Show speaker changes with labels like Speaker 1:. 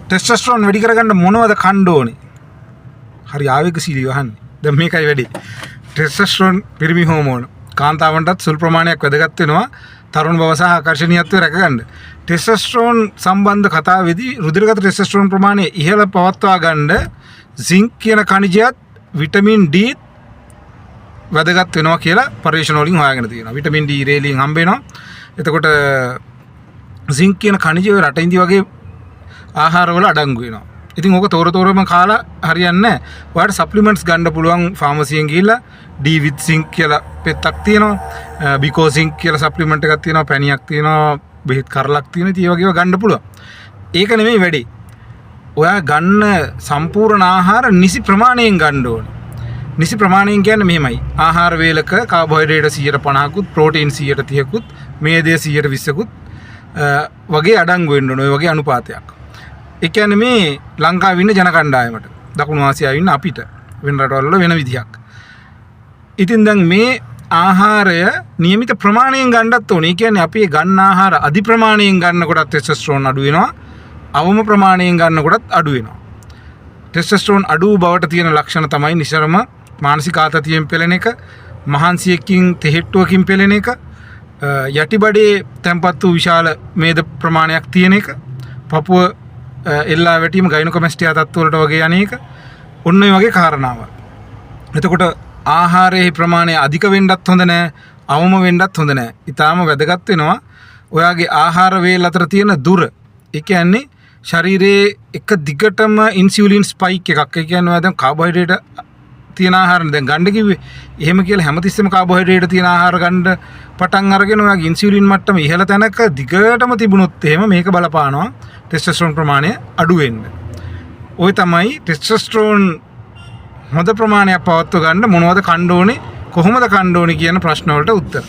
Speaker 1: ටෙස්ටොස්ටෙරෝන් වැඩි කරගන්න මොනවද කන්න ඕනේ? හරි ආවේගශීලීව අහන්නේ. දැන් මේකයි වැඩි. ටෙස්ටොස්ටෙරෝන් පිරිමි හෝමෝන. කාන්තාවන්ටත් සුළු ප්‍රමාණයක් වැදගත් වෙනවා තරුණ බව සහ ආකර්ෂණීයත්වය රැකගන්න. ටෙස්ටොස්ටෙරෝන් සම්බන්ධ කතාවේදී රුධිරගත ටෙස්ටොස්ටෙරෝන් ප්‍රමාණය ඉහළ පවත්වා ගන්න සින්ක් කියන khනිජයත් විටමින් D වැදගත් වෙනවා කියලා පරීක්ෂණ වලින් හොයාගෙන තියෙනවා. විටමින් D රේලියෙන් හම්බ වෙනවා. එතකොට සින්ක් කියන khනිජය රට ඉන්දිය වගේ ආහාරවල අඩංගු වෙනවා. ඉතින් ඕක තොරම කාලා හරියන්නේ නැහැ. ඔයාලට සප්ලිමන්ට්ස් ගන්න පුළුවන් ෆාමසියෙන් ගිහිල්ලා D with zinc කියලා පෙත්තක් තියෙනවා. බිකෝ zinc කියලා සප්ලිමන්ට් එකක් තියෙනවා. පැණියක් තියෙනවා. බෙහෙත් කරලක් තියෙනවා. ඉතින් ඒ වගේව ගන්න පුළුවන්. ඒක නෙමෙයි වැඩි. ඔයා ගන්න සම්පූර්ණ ආහාර නිසි ප්‍රමාණයෙන් ගන්න ඕනේ. නිසි ප්‍රමාණයෙන් කියන්නේ මෙහෙමයි. ආහාර වේලක කාබෝහයිඩ්‍රේට් 150කුත්, ප්‍රෝටීන් 130කුත්, මේදය 120කුත් වගේ අඩංගු වෙන්න ඕනේ. ඔය වගේ අනුපාතයක්. ඒ කියන්නේ මේ ලංකාවේ ඉන්න ජන කණ්ඩායමට, දකුණු ආසියාවේ ඉන්න අපිට වෙන රටවල් වල වෙන විදිහක්. ඉතින් දැන් මේ ආහාරය નિયમિત ප්‍රමාණයෙන් ගන්නත් ඕනේ. ඒ කියන්නේ අපි ගන්න ආහාර අධි ප්‍රමාණයෙන් ගන්නකොටත් ටෙස්ටොස්ටෙරෝන් අඩු වෙනවා. අවම ප්‍රමාණයෙන් ගන්නකොටත් අඩු වෙනවා. ටෙස්ටොස්ටෙරෝන් අඩු බවට තියෙන ලක්ෂණ තමයි නිසරම මානසික ආතතියෙන් පෙළෙන එක, මහන්සියකින් තෙහෙට්ටුවකින් පෙළෙන එක, යටිබඩේ තැම්පත් වූ විශාල මේද ප්‍රමාණයක් තියෙන එක, පපුව එල්ලා වැටීම ගයිනකොමැස්ටියා තත්ත්වවලට වගේ අනේක ඔන්න ඔය වගේ කාරණාවල්. එතකොට ආහාරයේ ප්‍රමාණය අධික වෙන්නත් හොඳ නැහැ, අවම වෙන්නත් හොඳ නැහැ. ඊටාම වැදගත් වෙනවා ඔයාගේ ආහාර වේල අතර තියෙන දුර. ඒ කියන්නේ ශරීරයේ එක දිගටම ඉන්සියුලින් ස්පයික් එකක්. ඒ කියන්නේ ඔයා දැන් කාබෝහයිඩ්‍රේට් තියෙන ආහාර දැන් ගන්න කිව්වේ. එහෙම කියලා හැමතිස්සෙම කාබෝහයිඩ්‍රේට් තියෙන ආහාර ගන්න පටන් අරගෙන ඔයාගේ ඉන්සියුලින් මට්ටම ඉහළ තැනක දිගටම තිබුණොත් එහෙම මේක බලපානවා ටෙස්ටොස්ටෙරෝන් ප්‍රමාණය අඩු වෙන්න. ওই තමයි ටෙස්ටොස්ටෙරෝන් හොඳ ප්‍රමාණයක් පවත්ව ගන්න මොනවද කන්න ඕනේ, කොහොමද කන්න ඕනේ කියන ප්‍රශ්න වලට උත්තර.